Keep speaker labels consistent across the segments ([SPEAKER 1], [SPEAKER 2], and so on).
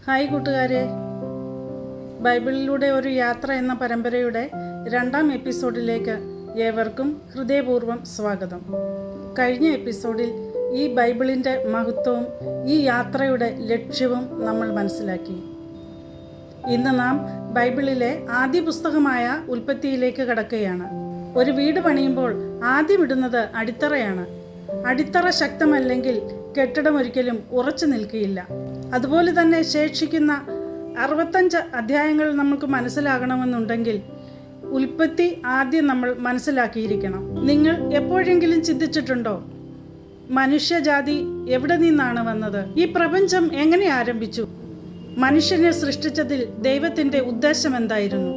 [SPEAKER 1] Hi കൂട്ടുകാരെ, ബൈബിളിലൂടെ ഒരു യാത്ര എന്ന പരമ്പരയുടെ 2ാം എപ്പിസോഡിലേക്ക് ഏവർക്കും ഹൃദയപൂർവ്വം സ്വാഗതം. കഴിഞ്ഞ എപ്പിസോഡിൽ ഈ ബൈബിളിൻ്റെ മഹത്വവും ഈ യാത്രയുടെ ലക്ഷ്യവും നമ്മൾ മനസ്സിലാക്കി. ഇന്ന് നാം ബൈബിളിലെ ആദ്യ പുസ്തകമായ ഉൽപ്പത്തിയിലേക്ക് കടക്കുകയാണ്. ഒരു വീട് പണിയുമ്പോൾ ആദ്യം ഇടുന്നത് അടിത്തറയാണ്. അടിത്തറ ശക്തമല്ലെങ്കിൽ കെട്ടിടം ഒരിക്കലും ഉറച്ചു നിൽക്കുകയില്ല. അതുപോലെ തന്നെ ശേഷിക്കുന്ന 65 അധ്യായങ്ങൾ നമുക്ക് മനസ്സിലാകണമെന്നുണ്ടെങ്കിൽ ഉൽപ്പത്തി ആദ്യം നമ്മൾ മനസ്സിലാക്കിയിരിക്കണം. നിങ്ങൾ എപ്പോഴെങ്കിലും ചിന്തിച്ചിട്ടുണ്ടോ, മനുഷ്യജാതി എവിടെ നിന്നാണ് വന്നത്? ഈ പ്രപഞ്ചം എങ്ങനെ ആരംഭിച്ചു? മനുഷ്യനെ സൃഷ്ടിച്ചതിൽ ദൈവത്തിൻ്റെ ഉദ്ദേശം എന്തായിരുന്നു?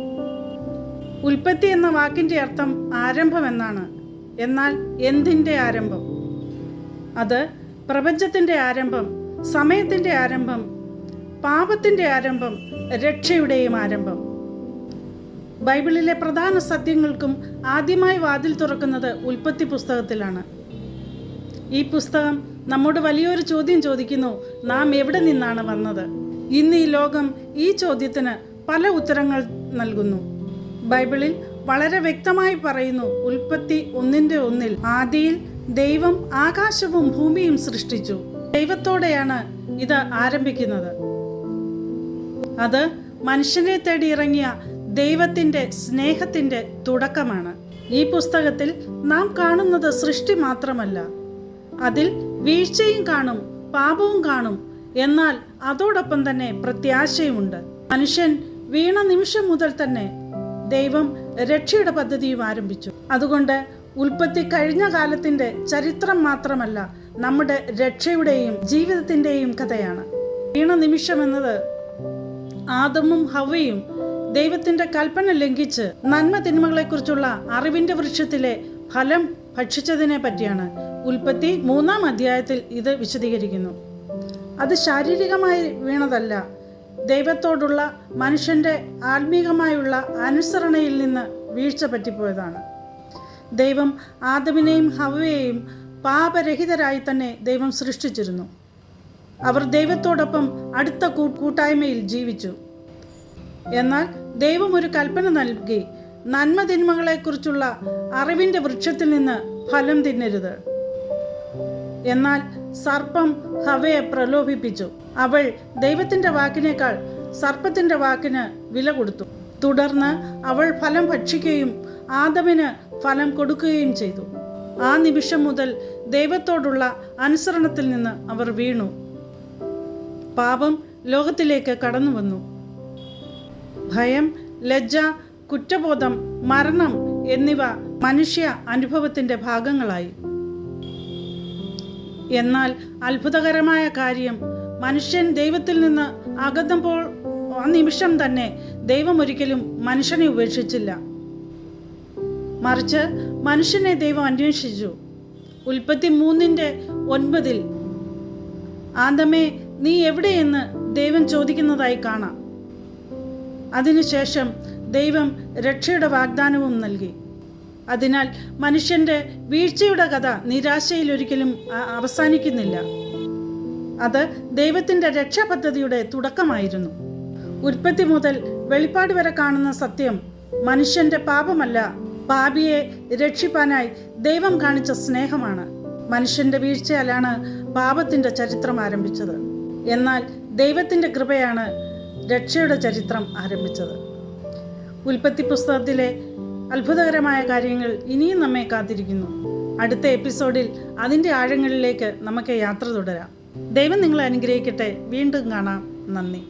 [SPEAKER 1] ഉൽപ്പത്തി എന്ന വാക്കിൻ്റെ അർത്ഥം ആരംഭം എന്നാണ്. എന്നാൽ എന്തിൻ്റെ ആരംഭം? അത് പ്രപഞ്ചത്തിൻ്റെ ആരംഭം, സമയത്തിൻ്റെ ആരംഭം, പാപത്തിൻ്റെ ആരംഭം, രക്ഷയുടെയും ആരംഭം. ബൈബിളിലെ പ്രധാന സത്യങ്ങൾക്കും ആദ്യമായി വാതിൽ തുറക്കുന്നത് ഉൽപ്പത്തി പുസ്തകത്തിലാണ്. ഈ പുസ്തകം നമ്മോട് വലിയൊരു ചോദ്യം ചോദിക്കുന്നു: നാം എവിടെ നിന്നാണ് വന്നത്? ഇന്ന് ഈ ലോകം ഈ ചോദ്യത്തിന് പല ഉത്തരങ്ങൾ നൽകുന്നു. ബൈബിളിൽ വളരെ വ്യക്തമായി പറയുന്നു, ഉൽപ്പത്തി 1:1 ആദിയിൽ ദൈവം ആകാശവും ഭൂമിയും സൃഷ്ടിച്ചു. ദൈവത്തോടെയാണ് ഇത് ആരംഭിക്കുന്നത്. അത് മനുഷ്യനെ തേടി ഇറങ്ങിയ ദൈവത്തിൻ്റെ സ്നേഹത്തിൻ്റെ തുടക്കമാണ്. ഈ പുസ്തകത്തിൽ നാം കാണുന്നത് സൃഷ്ടി മാത്രമല്ല, അതിൽ വീഴ്ചയും കാണും, പാപവും കാണും. എന്നാൽ അതോടൊപ്പം തന്നെ പ്രത്യാശയുമുണ്ട്. മനുഷ്യൻ വീണ നിമിഷം മുതൽ തന്നെ ദൈവം രക്ഷയുടെ പദ്ധതിയും ആരംഭിച്ചു. അതുകൊണ്ട് ഉൽപ്പത്തി കഴിഞ്ഞ കാലത്തിൻ്റെ ചരിത്രം മാത്രമല്ല, നമ്മുടെ രക്ഷയുടെയും ജീവിതത്തിൻ്റെയും കഥയാണ്. വീണ നിമിഷം എന്നത് ആദമും ഹവ്വയും ദൈവത്തിൻ്റെ കൽപ്പന ലംഘിച്ച് നന്മ തിന്മകളെക്കുറിച്ചുള്ള അറിവിൻ്റെ വൃക്ഷത്തിലെ ഫലം ഭക്ഷിച്ചതിനെ പറ്റിയാണ്. ഉൽപ്പത്തി 3-ാം അധ്യായത്തിൽ ഇത് വിശദീകരിക്കുന്നു. അത് ശാരീരികമായി വീണതല്ല, ദൈവത്തോടുള്ള മനുഷ്യൻ്റെ ആത്മീകമായുള്ള അനുസരണയിൽ നിന്ന് വീഴ്ച പറ്റിപ്പോയതാണ്. ദൈവം ആദമിനെയും ഹവ്വയെയും പാപരഹിതരായി തന്നെ ദൈവം സൃഷ്ടിച്ചിരുന്നു. അവർ ദൈവത്തോടൊപ്പം അടുത്ത കൂട്ടായ്മയിൽ ജീവിച്ചു. എന്നാൽ ദൈവം ഒരു കൽപ്പന നൽകി: നന്മ തിന്മകളെക്കുറിച്ചുള്ള അറിവിൻ്റെ വൃക്ഷത്തിൽ നിന്ന് ഫലം തിന്നരുത്. എന്നാൽ സർപ്പം ഹവ്വയെ പ്രലോഭിപ്പിച്ചു. അവൾ ദൈവത്തിൻ്റെ വാക്കിനേക്കാൾ സർപ്പത്തിൻ്റെ വാക്കിന് വില കൊടുത്തു. തുടർന്ന് അവൾ ഫലം ഭക്ഷിക്കുകയും ആദമിന് ഫലം കൊടുക്കുകയും ചെയ്തു. ആ നിമിഷം മുതൽ ദൈവത്തോടുള്ള അനുസരണത്തിൽ നിന്ന് അവർ വീണു. പാപം ലോകത്തിലേക്ക് കടന്നു വന്നു. ഭയം, ലജ്ജ, കുറ്റബോധം, മരണം എന്നിവ മനുഷ്യ അനുഭവത്തിൻ്റെ ഭാഗങ്ങളായി. എന്നാൽ അത്ഭുതകരമായ കാര്യം, മനുഷ്യൻ ദൈവത്തിൽ നിന്ന് അകന്നപ്പോൾ ആ നിമിഷം തന്നെ ദൈവം ഒരിക്കലും മനുഷ്യനെ ഉപേക്ഷിച്ചില്ല. മറിച്ച് മനുഷ്യനെ ദൈവം അന്വേഷിച്ചു. ഉൽപ്പത്തി 3:9 ആദമേ, നീ എവിടെയെന്ന് ദൈവം ചോദിക്കുന്നതായി കാണാം. അതിനുശേഷം ദൈവം രക്ഷയുടെ വാഗ്ദാനവും നൽകി. അതിനാൽ മനുഷ്യൻ്റെ വീഴ്ചയുടെ കഥ നിരാശയിൽ ഒരിക്കലും അവസാനിക്കുന്നില്ല. അത് ദൈവത്തിൻ്റെ രക്ഷാപദ്ധതിയുടെ തുടക്കമായിരുന്നു. ഉൽപ്പത്തി മുതൽ വെളിപ്പാട് വരെ കാണുന്ന സത്യം മനുഷ്യൻ്റെ പാപമല്ല, പാപിയെ രക്ഷിപ്പാനായി ദൈവം കാണിച്ച സ്നേഹമാണ്. മനുഷ്യൻ്റെ വീഴ്ചയാലാണ് പാപത്തിൻ്റെ ചരിത്രം ആരംഭിച്ചത്. എന്നാൽ ദൈവത്തിൻ്റെ കൃപയാണ് രക്ഷയുടെ ചരിത്രം ആരംഭിച്ചത്. ഉൽപ്പത്തി പുസ്തകത്തിലെ അത്ഭുതകരമായ കാര്യങ്ങൾ ഇനിയും നമ്മെ കാത്തിരിക്കുന്നു. അടുത്ത എപ്പിസോഡിൽ അതിൻ്റെ ആഴങ്ങളിലേക്ക് നമുക്ക് യാത്ര തുടരാം. ദൈവം നിങ്ങളെ അനുഗ്രഹിക്കട്ടെ. വീണ്ടും കാണാം. നന്ദി.